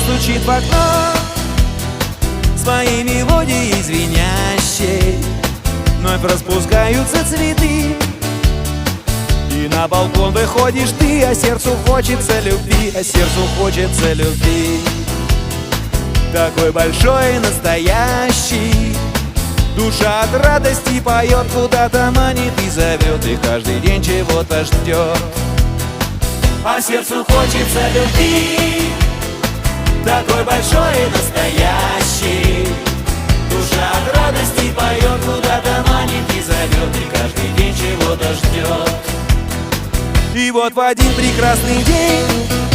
стучит в окно своей мелодией звенящей. Вновь распускаются цветы, и на балкон выходишь ты, а сердцу хочется любви, а сердцу хочется любви. Такой большой и настоящий, душа от радости поет, куда-то манит и зовет, и каждый день чего-то ждет. А сердцу хочется любви, такой большой и настоящий, душа от радости поет, куда-то манит и зовет, и каждый день чего-то ждет. И вот в один прекрасный день